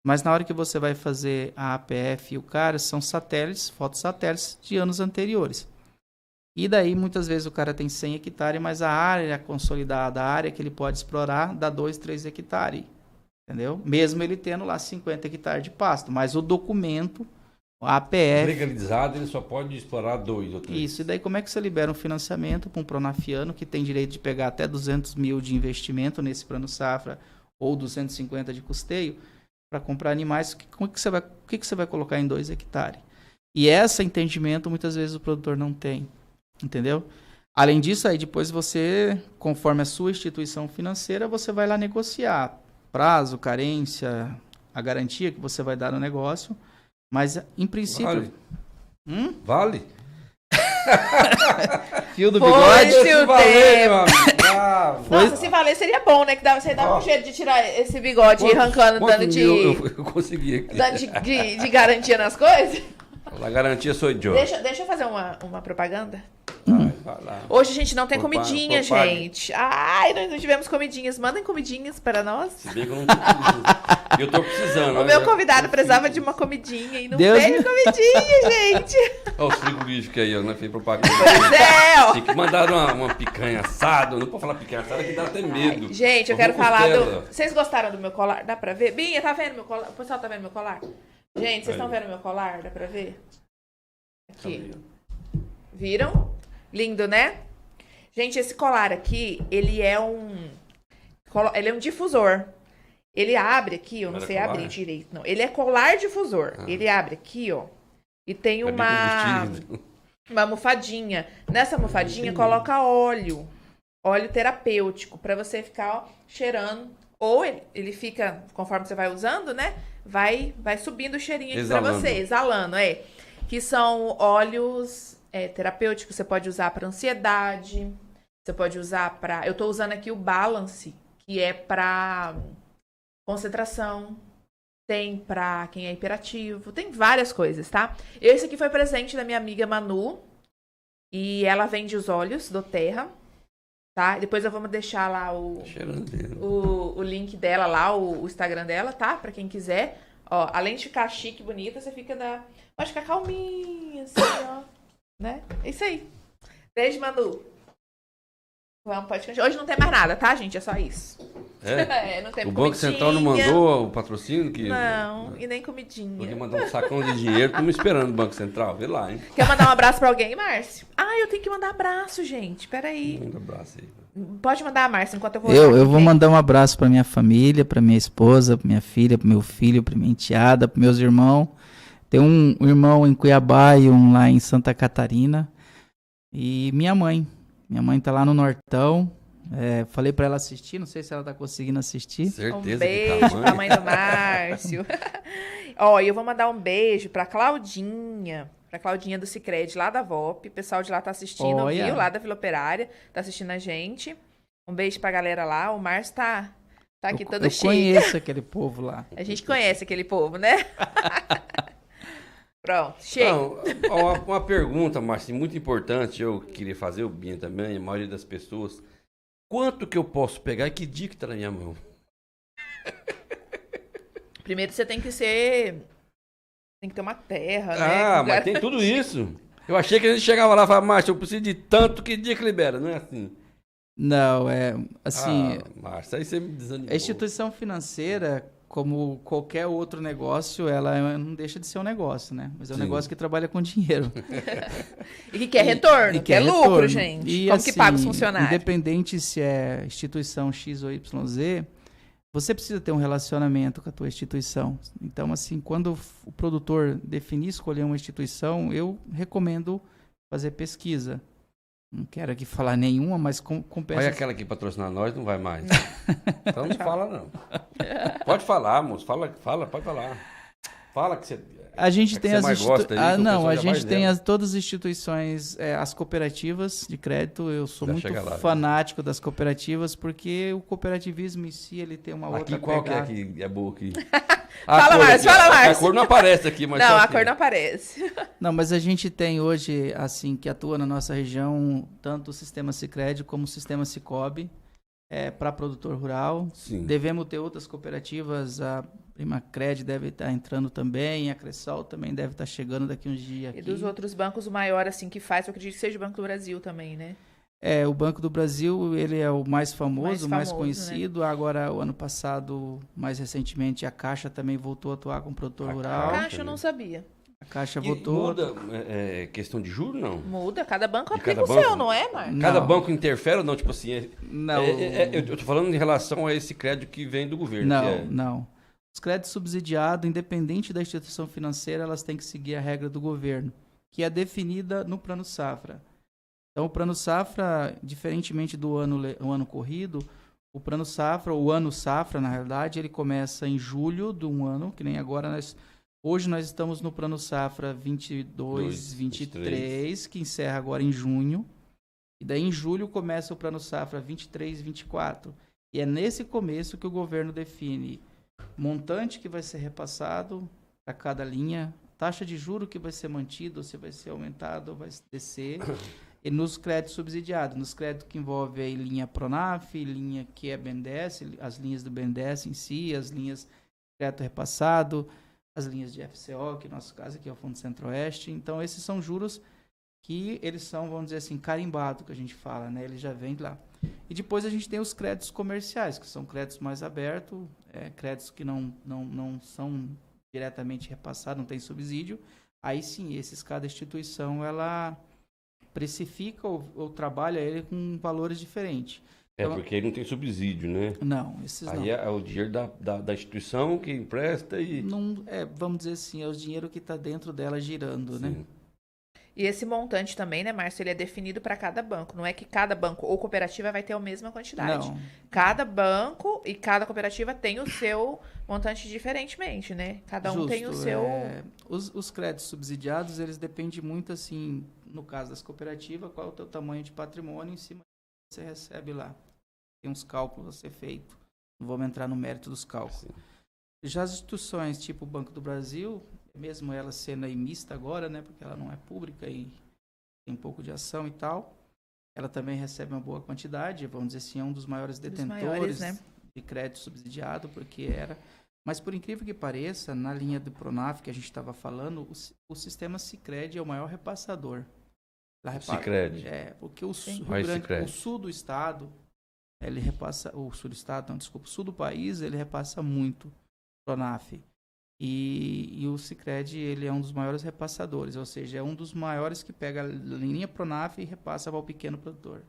Mas na hora que você vai fazer a APF e o CAR, são fotossatélites de anos anteriores. E daí, muitas vezes, o cara tem 100 hectares, mas a área consolidada, a área que ele pode explorar, dá 2, 3 hectares. Entendeu? Mesmo ele tendo lá 50 hectares de pasto. Mas o documento, a APF... legalizado, ele só pode explorar 2 ou 3. Isso. E daí, como é que você libera um financiamento para um pronafiano que tem direito de pegar até 200 mil de investimento nesse plano safra ou 250 de custeio para comprar animais? O que você vai colocar em 2 hectares? E esse entendimento, muitas vezes, o produtor não tem. Entendeu? Além disso, aí depois você, conforme a sua instituição financeira, você vai lá negociar prazo, carência, a garantia que você vai dar no negócio. Mas, em princípio... Vale? Fio do bigode? Nossa, se valer seria bom, né? Que você dava um jeito de tirar esse bigode arrancando, dando de... Eu consegui aqui. Dando de garantia nas coisas. A garantia sou eu. Deixa eu fazer uma propaganda. Vai lá. Hoje a gente não tem Propague. comidinha, gente. Ai, nós não tivemos comidinhas. Mandem comidinhas para nós. Se bem que eu não tô precisando. Eu tô precisando. O meu convidado precisava de uma comidinha e não veio comidinha, gente. Olha os frigoríficos aí, ó. Não fez propaganda. Pois é, ó. Tinha que mandar uma picanha assada. Não pode falar picanha assada que dá até medo. Gente, eu quero falar do... Vocês gostaram do meu colar? Dá pra ver? Binha, tá vendo meu colar? O pessoal tá vendo meu colar? Gente, vocês estão vendo meu colar? Dá pra ver? Aqui. Viram? Lindo, né? Gente, esse colar aqui, ele é um difusor. Ele abre aqui, eu não sei abrir direito, não. Ele é colar difusor. Ele abre aqui, ó. E tem uma almofadinha. Nessa almofadinha coloca óleo terapêutico para você ficar ó, cheirando. Ou ele fica, conforme você vai usando, né? Vai subindo o cheirinho aqui para você, exalando, que são óleos terapêuticos. Você pode usar para ansiedade, você pode usar para... Eu tô usando aqui o Balance, que é para concentração. Tem pra quem é hiperativo, tem várias coisas, tá? Esse aqui foi presente da minha amiga Manu, e ela vende os óleos do Terra, tá? Depois eu vou deixar lá o link dela lá, o Instagram dela, tá? Pra quem quiser. Ó, além de ficar chique e bonita, você pode ficar calminha, assim, ó. Né? É isso aí. Beijo, Manu. Vamos, pode continuar. Hoje não tem mais nada, tá, gente? É só isso. Não tem o Banco Central não mandou o patrocínio? Não, e nem comidinha. Porque mandou um sacão de dinheiro. Estamos esperando o Banco Central. Vê lá, hein? Quer mandar um abraço pra alguém, Márcio? Eu tenho que mandar abraço, gente. Peraí. Manda um abraço aí. Pode mandar, Márcio, enquanto eu vou... Eu vou mandar um abraço pra minha família, pra minha esposa, pra minha filha, pro meu filho, pra minha enteada, pros meus irmãos. Tem um irmão em Cuiabá e um lá em Santa Catarina. E minha mãe. Minha mãe tá lá no Nortão. Falei pra ela assistir, não sei se ela tá conseguindo assistir. Certeza. Um beijo pra mãe do Márcio. Ó, e eu vou mandar um beijo pra Claudinha do Sicredi, lá da VOP. O pessoal de lá tá assistindo, viu? Lá da Vila Operária, tá assistindo a gente. Um beijo pra galera lá. O Márcio tá aqui todo chique. Eu conheço aquele povo lá. A gente conhece aquele povo, né? Pronto, chega. Então, uma pergunta, Márcio, muito importante, eu queria fazer, o Binha também, a maioria das pessoas. Quanto que eu posso pegar e que dia que tá na minha mão? Primeiro você tem que ter uma terra, né? Mas tem tudo isso. Eu achei que a gente chegava lá e falava, Márcio, eu preciso de tanto, que dia que libera? Não é assim? Não, assim... Márcio, aí você me desanimou. A instituição financeira, como qualquer outro negócio, ela não deixa de ser um negócio, né? Mas é um negócio que trabalha com dinheiro. E que quer retorno, quer lucro, gente. E, como assim, que paga os funcionários? Independente se é instituição X ou YZ, você precisa ter um relacionamento com a tua instituição. Então, assim, quando o produtor definir escolher uma instituição, eu recomendo fazer pesquisa. Não quero aqui falar nenhuma, mas com Olha aquela que patrocinar nós, não vai mais. Então não fala, não. Pode falar, moço. Fala, pode falar. Fala que você... A gente tem as instituições. a gente tem todas as instituições, as cooperativas de crédito. Eu sou muito fanático das cooperativas, porque o cooperativismo em si ele tem uma outra qual pegada. Que é que é boa aqui? Fala, Márcio. A cor não aparece aqui, mas... Não, a cor não aparece. Não, mas a gente tem hoje, assim, que atua na nossa região, tanto o sistema Sicredi como o sistema Sicobi, para produtor rural. Sim. Devemos ter outras cooperativas, a Primacred deve estar entrando também, a Cressol também deve estar chegando daqui uns dias aqui. E dos outros bancos, o maior assim que faz, eu acredito que seja o Banco do Brasil também, né? O Banco do Brasil, ele é o mais famoso, mais conhecido. Né? Agora, o ano passado, mais recentemente, a Caixa também voltou a atuar com o produtor rural. A Caixa eu não sabia. A Caixa votou. Muda questão de juros, não? Muda, cada banco aplica o seu, não é, Marcos? Cada banco interfere ou não? Tipo assim, não. Eu tô falando em relação a esse crédito que vem do governo. Não. Os créditos subsidiados, independente da instituição financeira, elas têm que seguir a regra do governo, que é definida no Plano Safra. Então, o Plano Safra, diferentemente do ano corrido, o Plano Safra, o Ano Safra, na realidade, ele começa em julho de um ano, que nem agora hoje nós estamos no Plano Safra 22-23, que encerra agora em junho. E daí em julho começa o Plano Safra 23-24. E é nesse começo que o governo define montante que vai ser repassado para cada linha, taxa de juro que vai ser mantida, ou se vai ser aumentada ou vai descer, e nos créditos subsidiados, nos créditos que envolvem aí linha Pronaf, linha que é BNDES, as linhas do BNDES em si, as linhas de crédito repassado, as linhas de FCO, que no nosso caso aqui é o Fundo Centro-Oeste. Então, esses são juros que eles são, vamos dizer assim, carimbados, que a gente fala, né? Ele já vem lá. E depois a gente tem os créditos comerciais, que são créditos mais abertos, créditos que não são diretamente repassados, não tem subsídio. Aí sim, cada instituição, ela precifica ou trabalha ele com valores diferentes. Então, porque ele não tem subsídio, né? Não, esses aí não. Aí é o dinheiro da instituição que empresta e... Não, vamos dizer assim, é o dinheiro que está dentro dela girando, Sim. né? E esse montante também, né, Márcio, ele é definido para cada banco. Não é que cada banco ou cooperativa vai ter a mesma quantidade. Não. Cada banco e cada cooperativa tem o seu montante diferentemente, né? Cada um tem o seu... Os créditos subsidiados, eles dependem muito, assim, no caso das cooperativas, qual é o teu tamanho de patrimônio em cima que você recebe lá. Tem uns cálculos a ser feitos. Não vamos entrar no mérito dos cálculos. Sim. Já as instituições tipo o Banco do Brasil, mesmo ela sendo aí mista agora, né, porque ela não é pública e tem um pouco de ação e tal, ela também recebe uma boa quantidade, vamos dizer assim, é um dos maiores detentores né? de crédito subsidiado, porque era... Mas, por incrível que pareça, na linha do Pronaf que a gente estava falando, o sistema Sicredi é o maior repassador. Sicredi? Porque o sul do estado, ele repassa... O sul do estado, não, desculpa, o sul do país, ele repassa muito Pronaf. E o Sicredi, ele é um dos maiores repassadores, ou seja, é um dos maiores que pega a linha Pronaf e repassa para o pequeno produtor.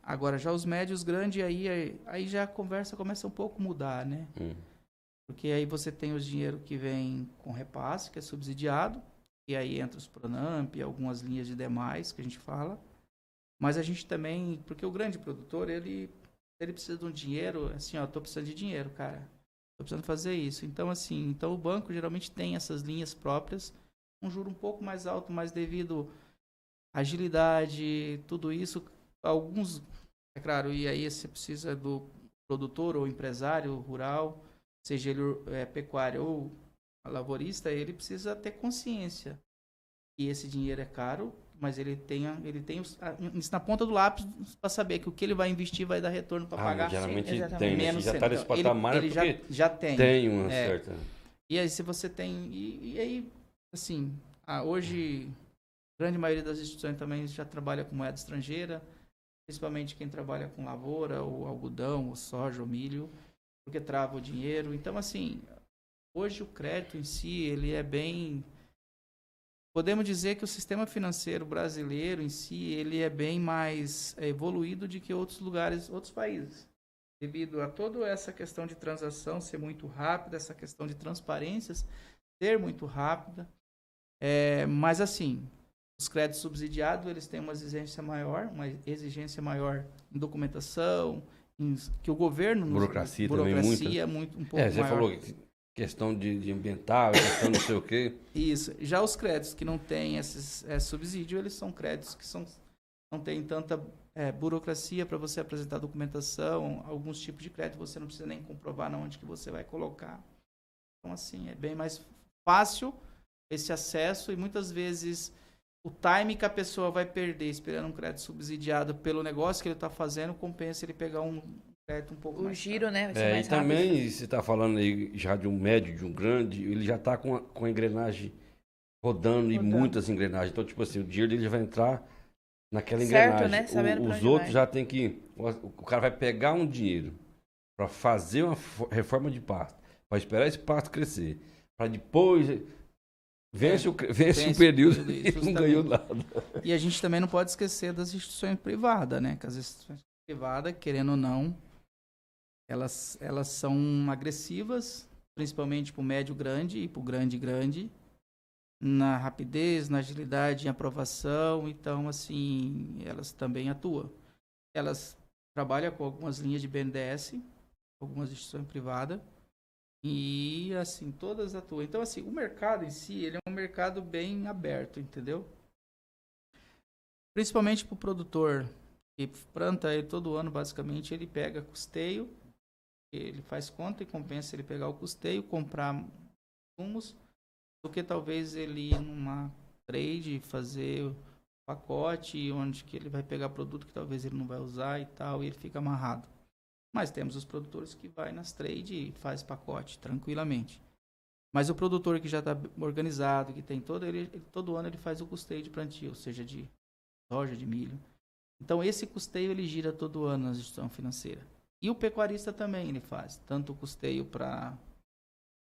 Agora, já os médios, grandes, aí já a conversa começa um pouco a mudar, né? Porque aí você tem o dinheiro que vem com repasse, que é subsidiado, e aí entra os Pronamp e algumas linhas de demais que a gente fala. Mas a gente também, porque o grande produtor, ele precisa de um dinheiro, assim, tô precisando de dinheiro, cara. Tô precisando fazer isso. Então, assim, o banco geralmente tem essas linhas próprias, um juro um pouco mais alto, mas devido à agilidade, tudo isso, alguns, é claro, e aí você precisa do produtor ou empresário rural, seja ele pecuário ou lavorista, ele precisa ter consciência que esse dinheiro é caro, mas ele tem na ponta do lápis para saber que o que ele vai investir vai dar retorno para pagar. Geralmente tem, menos já está nesse patamar, ele já tem uma certa... E aí, se você tem... E aí, assim, hoje, a grande maioria das instituições também já trabalha com moeda estrangeira, principalmente quem trabalha com lavoura, ou algodão, ou soja, ou milho, porque trava o dinheiro. Então, assim, hoje o crédito em si, ele é bem... Podemos dizer que o sistema financeiro brasileiro em si, ele é bem mais evoluído do que outros lugares, outros países. Devido a toda essa questão de transação ser muito rápida, essa questão de transparências ser muito rápida. Mas assim, os créditos subsidiados, eles têm uma exigência maior em documentação, que o governo... Burocracia também muito um pouco maior. Você falou questão de ambiental, questão não sei o quê. Isso. Já os créditos que não têm esse subsídio, eles são créditos que não têm tanta burocracia para você apresentar documentação. Alguns tipos de crédito você não precisa nem comprovar onde que você vai colocar. Então, assim, é bem mais fácil esse acesso e muitas vezes o time que a pessoa vai perder esperando um crédito subsidiado pelo negócio que ele está fazendo compensa ele pegar um crédito um pouco mais giro, caro. né? Vai ser mais e também, você está falando aí já de um médio, de um grande, ele já está com a engrenagem rodando e muitas engrenagens. Então, tipo assim, o dinheiro dele já vai entrar naquela engrenagem. Né? Os outros já tem que... O cara vai pegar um dinheiro para fazer uma reforma de pasto, para esperar esse pasto crescer, para depois... Vence o período e não ganhou nada. E a gente também não pode esquecer das instituições privadas, né? Que as instituições privadas, querendo ou não, elas são agressivas, principalmente para o médio grande e para o grande, na rapidez, na agilidade, em aprovação. Então, assim, elas também atuam. Elas trabalham com algumas linhas de BNDES, algumas instituições privadas, e, assim, todas atuam. Então, assim, o mercado em si, ele é um mercado bem aberto, entendeu? Principalmente para o produtor que planta ele todo ano, basicamente, ele pega custeio, ele faz conta e compensa ele pegar o custeio, comprar insumos do que talvez ele ir numa trade, fazer o pacote, onde que ele vai pegar produto que talvez ele não vai usar e tal, e ele fica amarrado. Mas temos os produtores que vai nas trade e faz pacote tranquilamente. Mas o produtor que já está organizado, que tem todo ano ele faz o custeio de plantio, seja de soja, de milho. Então esse custeio ele gira todo ano na instituição financeira. E o pecuarista também ele faz, tanto o custeio para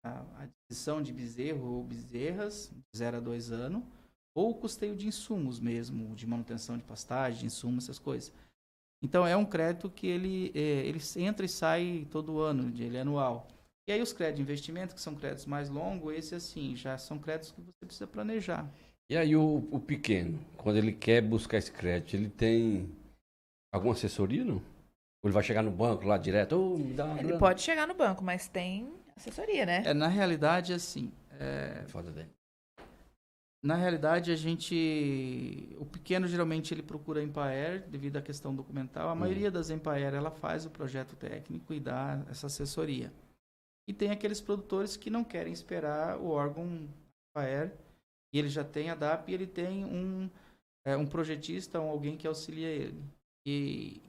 a aquisição de bezerro ou bezerras, de 0 a 2 anos, ou o custeio de insumos mesmo, de manutenção de pastagem, de insumos, essas coisas. Então é um crédito que ele entra e sai todo ano, ele é anual. E aí os créditos de investimento, que são créditos mais longos, esses assim, já são créditos que você precisa planejar. E aí o pequeno, quando ele quer buscar esse crédito, ele tem alguma assessoria, não? Ou ele vai chegar no banco lá direto? Me dá uma Ele grana? pode chegar no banco, mas tem assessoria, né? Na realidade, assim, Foda dele. na realidade, o pequeno geralmente ele procura a Empaer devido à questão documental. A maioria das Empaer, ela faz o projeto técnico e dá essa assessoria. E tem aqueles produtores que não querem esperar o órgão Empaer, e ele já tem a DAP e ele tem um projetista ou alguém que auxilia ele. E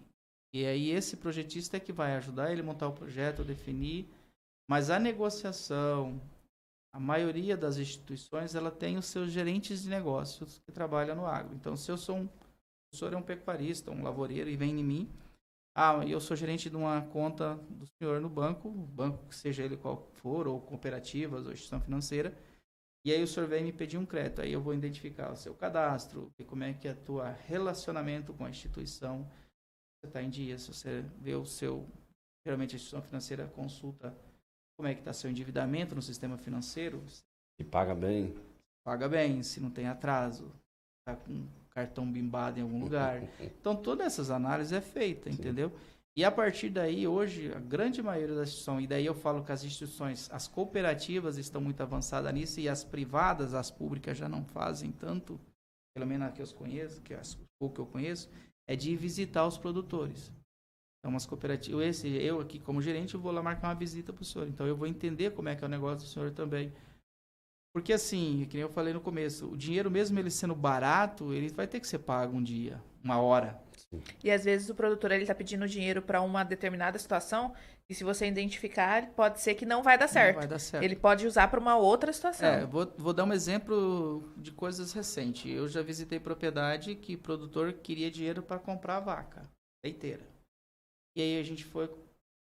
aí esse projetista é que vai ajudar ele a montar o projeto, definir, mas a negociação, a maioria das instituições, ela tem os seus gerentes de negócios que trabalham no agro. Então, se eu sou o senhor é um pecuarista, um lavoureiro, e vem em mim, eu sou gerente de uma conta do senhor no banco, o banco que seja ele qual for, ou cooperativas, ou instituição financeira, e aí o senhor vem me pedir um crédito, aí eu vou identificar o seu cadastro, ver como é que é o teu relacionamento com a instituição, se você está em dia, se você vê geralmente a instituição financeira consulta como é que está seu endividamento no sistema financeiro. E paga bem. Paga bem, se não tem atraso, está com cartão bimbado em algum lugar. Então, todas essas análises é feita, entendeu? E a partir daí, hoje, a grande maioria das instituições, e daí eu falo que as instituições, as cooperativas estão muito avançadas nisso, e as privadas, as públicas já não fazem tanto, pelo menos a que eu conheço, que eu conheço, é de visitar os produtores. Então, umas cooperativas, eu aqui como gerente, eu vou lá marcar uma visita para o senhor. Então, eu vou entender como é que é o negócio do senhor também. Porque assim, que nem eu falei no começo, o dinheiro mesmo ele sendo barato, ele vai ter que ser pago um dia, uma hora. E às vezes o produtor ele tá pedindo dinheiro para uma determinada situação e se você identificar, pode ser que não vai dar certo. Não vai dar certo. Ele pode usar para uma outra situação. Vou dar um exemplo de coisas recentes. Eu já visitei propriedade que o produtor queria dinheiro para comprar a vaca leiteira. E aí a gente foi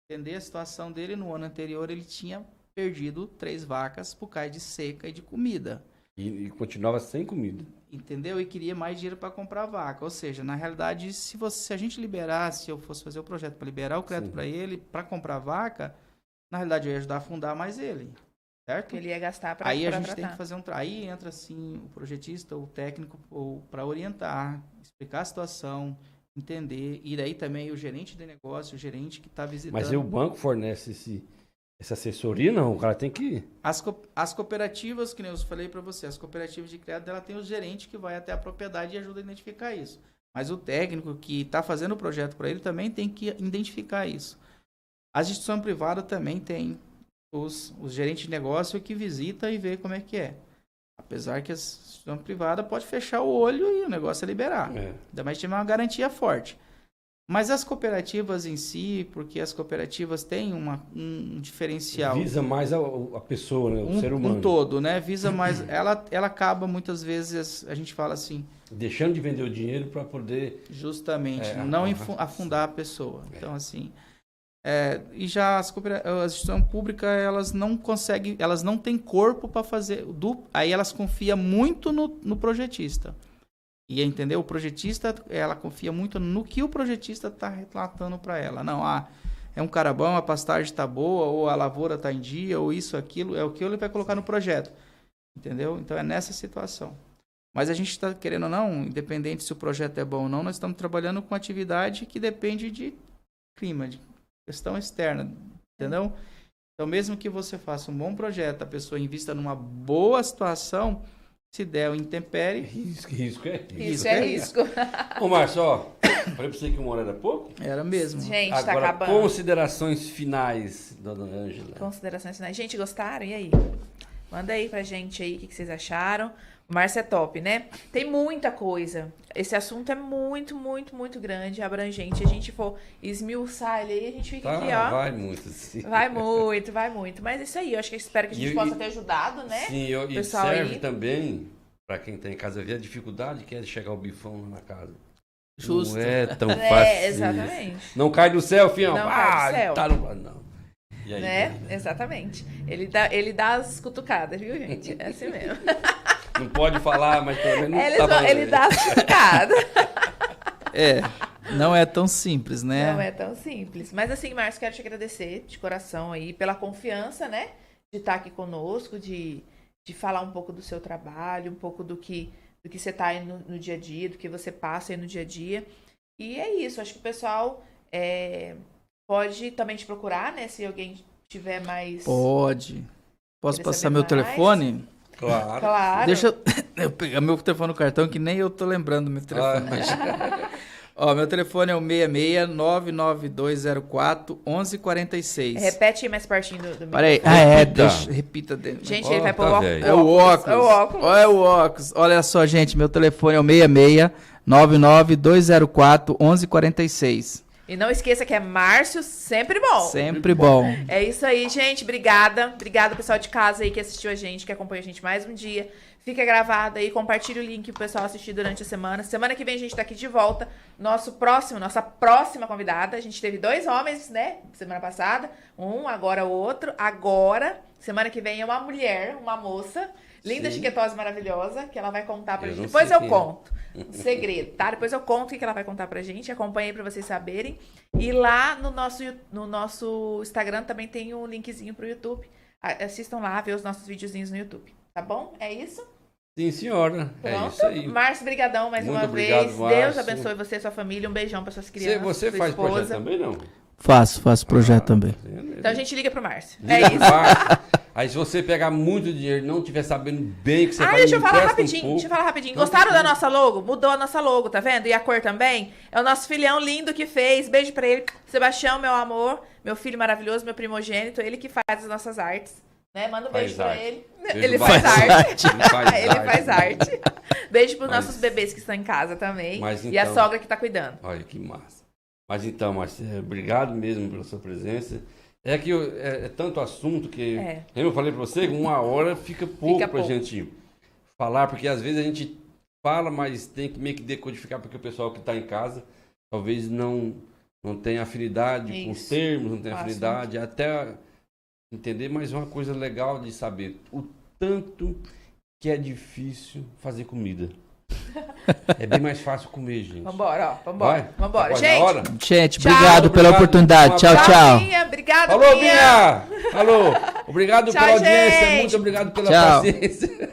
entender a situação dele. No ano anterior ele tinha perdido 3 vacas por causa de seca e de comida. E continuava sem comida. Entendeu? E queria mais dinheiro para comprar a vaca. Ou seja, na realidade, se a gente liberasse, se eu fosse fazer o projeto para liberar o crédito para ele, para comprar a vaca, na realidade eu ia ajudar a fundar mais ele. Certo? Ele ia gastar para Aí a gente tratar. tem que fazer Aí entra assim o projetista, o técnico, para orientar, explicar a situação, entender. E daí também o gerente de negócio, o gerente que está visitando. Mas aí o banco fornece essa assessoria, não? O cara tem que... As cooperativas, que nem eu falei para você, as cooperativas de crédito, ela tem o gerente que vai até a propriedade e ajuda a identificar isso. Mas o técnico que está fazendo o projeto para ele também tem que identificar isso. As instituições privadas também têm os gerentes de negócio que visita e vê como é que é. Apesar que a instituição privada pode fechar o olho e o negócio é liberar. Ainda mais tiver uma garantia forte. Mas as cooperativas em si, porque as cooperativas têm um diferencial. Visa mais a pessoa, né? O ser humano. Um todo, né? Visa mais... Ela acaba, muitas vezes, a gente fala assim... Deixando de vender o dinheiro para poder... Justamente, não afundar a pessoa. Então, assim... e já as instituições públicas, elas não conseguem... Elas não têm corpo para fazer... Aí elas confiam muito no projetista. E entendeu? O projetista, ela confia muito no que o projetista está relatando para ela. Não, é um cara bom, a pastagem está boa, ou a lavoura está em dia, ou isso, aquilo, é o que ele vai colocar no projeto. Entendeu? Então é nessa situação. Mas a gente está querendo ou não, independente se o projeto é bom ou não, nós estamos trabalhando com atividade que depende de clima, de questão externa. Entendeu? Então mesmo que você faça um bom projeto, a pessoa invista numa boa situação... Se der o intempere... Risco Isso é risco. Ô, Márcio, falei pra você que 1 hora era pouco? Era mesmo. Gente, agora, tá acabando. Considerações finais, dona Ângela. Considerações finais. Gente, gostaram? E aí? Manda aí pra gente aí o que vocês acharam. O Márcio é top, né? Tem muita coisa. Esse assunto é muito, muito, muito grande, abrangente. Se a gente for esmiuçar ele aí, a gente fica aqui, ó. Vai muito, sim. Vai muito, vai muito. Mas é isso aí, eu acho que espero que a gente possa ter ajudado, né? Sim, e pessoal serve aí. também, pra quem tá em casa, ver a dificuldade que é chegar o bifão lá na casa. Justo. Não é tão fácil. Exatamente. Não cai do céu, fião. Não cai do céu. Tá no... Não. E aí, Né? Exatamente. Ele dá as cutucadas, viu, gente? É assim mesmo. Não pode falar, mas pelo menos não tá Ele dá as cutucadas. Não é tão simples, né? Não é tão simples. Mas assim, Márcio, quero te agradecer de coração aí pela confiança, né? De estar aqui conosco, de falar um pouco do seu trabalho, um pouco do que você está aí no dia a dia, do que você passa aí no dia a dia. E é isso, acho que o pessoal pode também te procurar, né? Se alguém tiver mais... Pode. Posso Querer passar saber meu mais? telefone? Claro. Deixa eu pegar meu telefone no cartão, que nem eu tô lembrando do meu telefone. Ó, meu telefone é o 66-99204-1146. Repete aí mais pertinho do Peraí. Repita. Repita dentro. Gente, ele vai pôr tá o velho. É o óculos. É o óculos. Olha o óculos. Olha só, gente, meu telefone é o 66-99204-1146. E não esqueça que é Márcio, sempre bom. Sempre bom. É isso aí, gente. Obrigada. Obrigada, pessoal de casa aí que assistiu a gente, que acompanha a gente mais um dia. Fica gravado aí, compartilha o link pro pessoal assistir durante a semana. Semana que vem a gente tá aqui de volta. Nossa próxima convidada. A gente teve 2 homens, né? Semana passada. Um, agora o outro. Agora, semana que vem é uma mulher, uma moça. Linda, Sim. chiquetosa, maravilhosa, que ela vai contar pra Eu gente. não Depois sei eu quem é. conto. Um segredo, tá? Depois eu conto o que ela vai contar pra gente. Acompanhe aí pra vocês saberem. E lá no nosso Instagram também tem um linkzinho pro YouTube. Assistam lá, ver os nossos videozinhos no YouTube. Tá bom? É isso? Sim, senhora. É Pronto. isso aí. Márcio, brigadão mais Muito uma obrigado, vez. Márcio. Deus abençoe você e sua família. Um beijão pra suas crianças. Você sua faz esposa. projeto também, não? Faço projeto também. Então a gente liga pro Márcio. Liga É pro isso. Márcio. Aí se você pegar muito dinheiro e não estiver sabendo bem o que você faz, Deixa eu me falar empresta rapidinho, pouco. deixa eu falar rapidinho. Não, Gostaram tem da nossa logo? Mudou a nossa logo, tá vendo? E a cor também? É o nosso filhão lindo que fez. Beijo pra ele. Sebastião, meu amor, meu filho maravilhoso, meu primogênito, ele que faz as nossas artes. Né? Manda um beijo pra ele. Beijo, Ele Márcio. faz arte. Ele Ele faz arte. Beijo pros Mas- nossos bebês que estão em casa também. Mas E a então- sogra que tá cuidando. Olha que massa. Mas então, Marcelo, obrigado mesmo pela sua presença. É que é tanto assunto que, eu falei pra você, 1 hora fica pouco pra pouco. gente falar, porque às vezes a gente fala, mas tem que meio que decodificar, porque o pessoal que tá em casa talvez não tenha afinidade com os Isso. termos, não tenha Com o afinidade, até entender, mas uma coisa legal de saber o tanto que é difícil fazer comida. É bem mais fácil comer, gente. Vambora, ó. Vambora. Vai? Vambora. Tá quase na Gente, hora? Gente, Tchau. obrigado pela Obrigado. oportunidade. Tchau, Tchau, tchau. Binha. Obrigada, Falou, Binha. Binha! Falou! Obrigado Tchau, pela audiência, gente. muito obrigado pela Tchau. paciência.